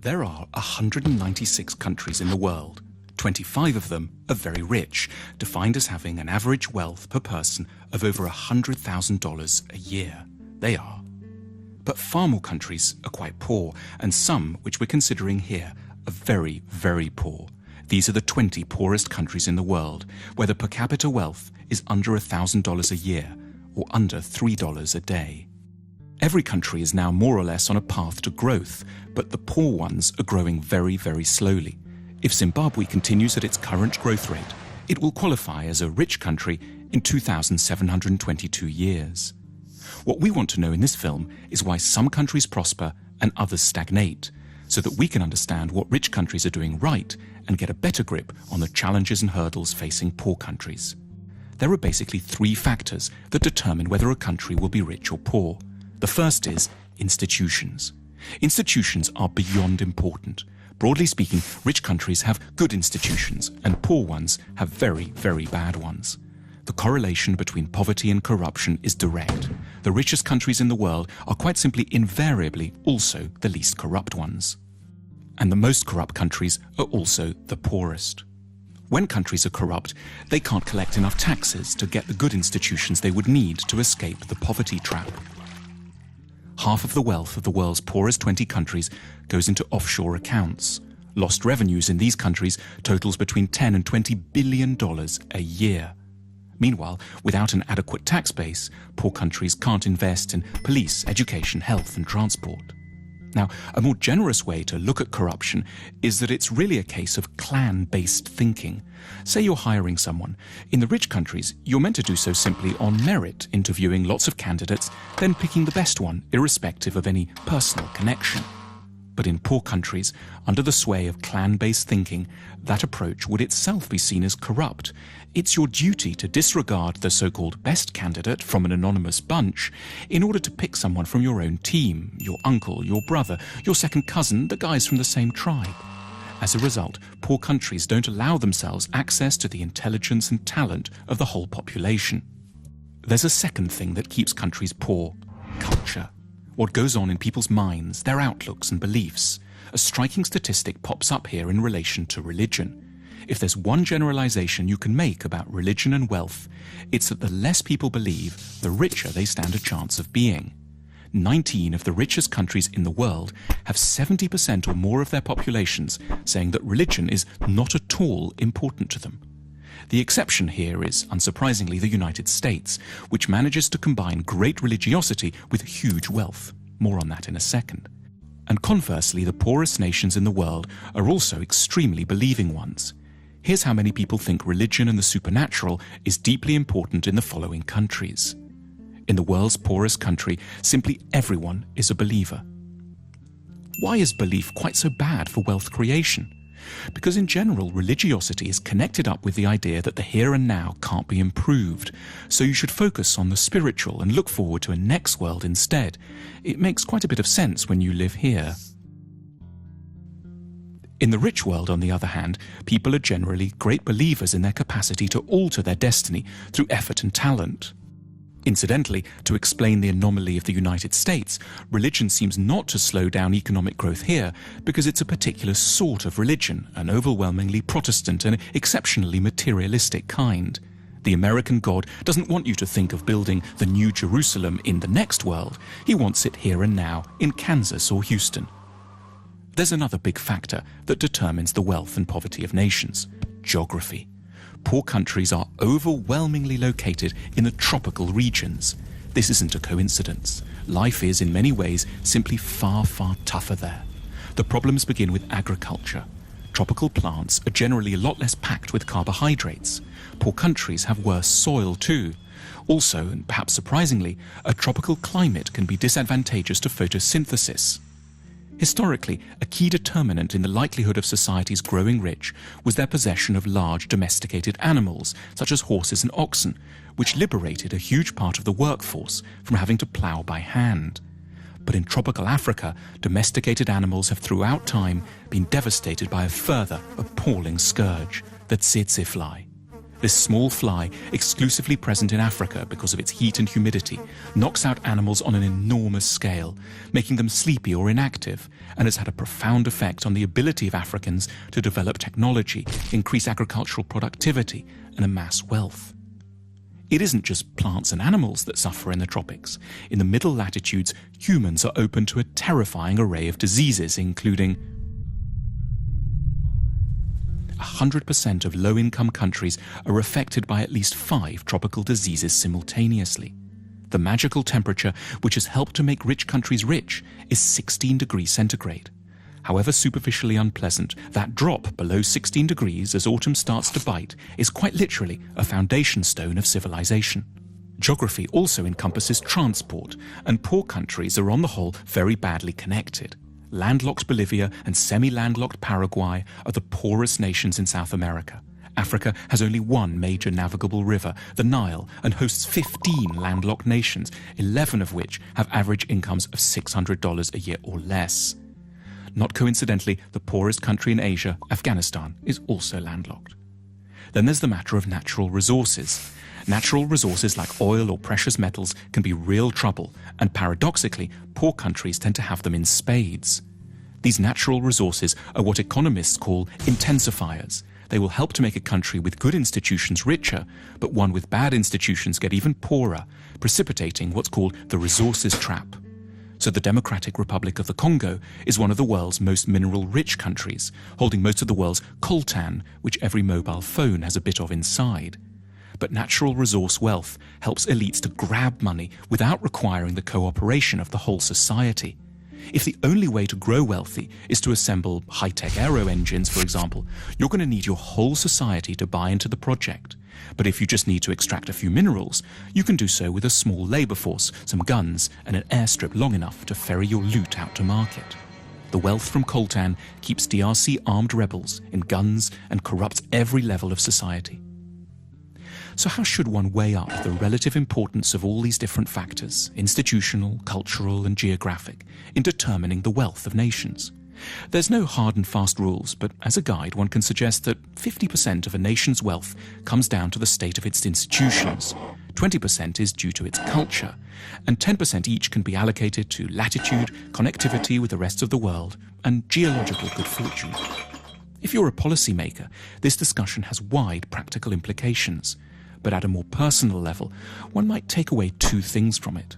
There are 196 countries in the world. 25 of them are very rich, defined as having an average wealth per person of over $100,000 a year. They are. But far more countries are quite poor, and some, which we're considering here, are very, very poor. These are the 20 poorest countries in the world, where the per capita wealth is under $1,000 a year, or under $3 a day. Every country is now more or less on a path to growth, but the poor ones are growing very, very slowly. If Zimbabwe continues at its current growth rate, it will qualify as a rich country in 2,722 years. What we want to know in this film is why some countries prosper and others stagnate, so that we can understand what rich countries are doing right and get a better grip on the challenges and hurdles facing poor countries. There are basically three factors that determine whether a country will be rich or poor. The first is institutions. Institutions are beyond important. Broadly speaking, rich countries have good institutions and poor ones have very, very bad ones. The correlation between poverty and corruption is direct. The richest countries in the world are quite simply invariably also the least corrupt ones. And the most corrupt countries are also the poorest. When countries are corrupt, they can't collect enough taxes to get the good institutions they would need to escape the poverty trap. Half of the wealth of the world's poorest 20 countries goes into offshore accounts. Lost revenues in these countries totals between $10 and $20 billion a year. Meanwhile, without an adequate tax base, poor countries can't invest in police, education, health and transport. Now, a more generous way to look at corruption is that it's really a case of clan-based thinking. Say you're hiring someone. In the rich countries, you're meant to do so simply on merit, interviewing lots of candidates, then picking the best one, irrespective of any personal connection. But in poor countries, under the sway of clan-based thinking, that approach would itself be seen as corrupt. It's your duty to disregard the so-called best candidate from an anonymous bunch in order to pick someone from your own team, your uncle, your brother, your second cousin, the guys from the same tribe. As a result, poor countries don't allow themselves access to the intelligence and talent of the whole population. There's a second thing that keeps countries poor: culture. What goes on in people's minds, their outlooks and beliefs. A striking statistic pops up here in relation to religion. If there's one generalization you can make about religion and wealth, it's that the less people believe, the richer they stand a chance of being. 19 of the richest countries in the world have 70% or more of their populations saying that religion is not at all important to them. The exception here is, unsurprisingly, the United States, which manages to combine great religiosity with huge wealth. More on that in a second. And conversely, the poorest nations in the world are also extremely believing ones. Here's how many people think religion and the supernatural is deeply important in the following countries. In the world's poorest country, simply everyone is a believer. Why is belief quite so bad for wealth creation? Because in general, religiosity is connected up with the idea that the here and now can't be improved, so you should focus on the spiritual and look forward to a next world instead. It makes quite a bit of sense when you live here. In the rich world, on the other hand, people are generally great believers in their capacity to alter their destiny through effort and talent. Incidentally, to explain the anomaly of the United States, religion seems not to slow down economic growth here because it's a particular sort of religion, an overwhelmingly Protestant and exceptionally materialistic kind. The American God doesn't want you to think of building the New Jerusalem in the next world. He wants it here and now, in Kansas or Houston. There's another big factor that determines the wealth and poverty of nations: geography. Poor countries are overwhelmingly located in the tropical regions. This isn't a coincidence. Life is, in many ways, simply far, far tougher there. The problems begin with agriculture. Tropical plants are generally a lot less packed with carbohydrates. Poor countries have worse soil too. Also, and perhaps surprisingly, a tropical climate can be disadvantageous to photosynthesis. Historically, a key determinant in the likelihood of societies growing rich was their possession of large domesticated animals, such as horses and oxen, which liberated a huge part of the workforce from having to plough by hand. But in tropical Africa, domesticated animals have throughout time been devastated by a further appalling scourge, the tsetse fly. This small fly, exclusively present in Africa because of its heat and humidity, knocks out animals on an enormous scale, making them sleepy or inactive, and has had a profound effect on the ability of Africans to develop technology, increase agricultural productivity, and amass wealth. It isn't just plants and animals that suffer in the tropics. In the middle latitudes, humans are open to a terrifying array of diseases, including 100% of low-income countries are affected by at least 5 tropical diseases simultaneously. The magical temperature, which has helped to make rich countries rich, is 16 degrees centigrade. However superficially unpleasant, that drop below 16 degrees as autumn starts to bite is quite literally a foundation stone of civilization. Geography also encompasses transport, and poor countries are on the whole very badly connected. Landlocked Bolivia and semi-landlocked Paraguay are the poorest nations in South America. Africa has only one major navigable river, the Nile, and hosts 15 landlocked nations, 11 of which have average incomes of $600 a year or less. Not coincidentally, the poorest country in Asia, Afghanistan, is also landlocked. Then there's the matter of natural resources. Natural resources like oil or precious metals can be real trouble, and paradoxically, poor countries tend to have them in spades. These natural resources are what economists call intensifiers. They will help to make a country with good institutions richer, but one with bad institutions get even poorer, precipitating what's called the resources trap. So the Democratic Republic of the Congo is one of the world's most mineral-rich countries, holding most of the world's coltan, which every mobile phone has a bit of inside. But natural resource wealth helps elites to grab money without requiring the cooperation of the whole society. If the only way to grow wealthy is to assemble high-tech aero engines, for example, you're going to need your whole society to buy into the project. But if you just need to extract a few minerals, you can do so with a small labor force, some guns, and an airstrip long enough to ferry your loot out to market. The wealth from coltan keeps DRC armed rebels in guns and corrupts every level of society. So how should one weigh up the relative importance of all these different factors, institutional, cultural, and geographic, in determining the wealth of nations? There's no hard and fast rules, but as a guide one can suggest that 50% of a nation's wealth comes down to the state of its institutions, 20% is due to its culture, and 10% each can be allocated to latitude, connectivity with the rest of the world, and geological good fortune. If you're a policymaker, this discussion has wide practical implications. But at a more personal level, one might take away 2 things from it.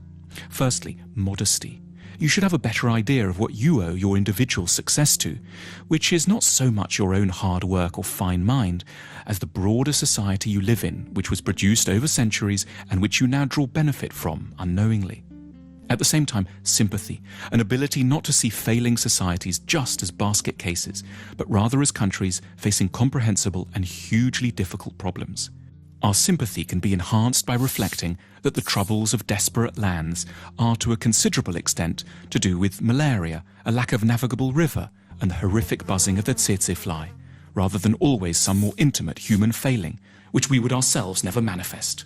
Firstly, modesty. You should have a better idea of what you owe your individual success to, which is not so much your own hard work or fine mind, as the broader society you live in, which was produced over centuries and which you now draw benefit from unknowingly. At the same time, sympathy, an ability not to see failing societies just as basket cases, but rather as countries facing comprehensible and hugely difficult problems. Our sympathy can be enhanced by reflecting that the troubles of desperate lands are to a considerable extent to do with malaria, a lack of navigable river, and the horrific buzzing of the tsetse fly, rather than always some more intimate human failing, which we would ourselves never manifest.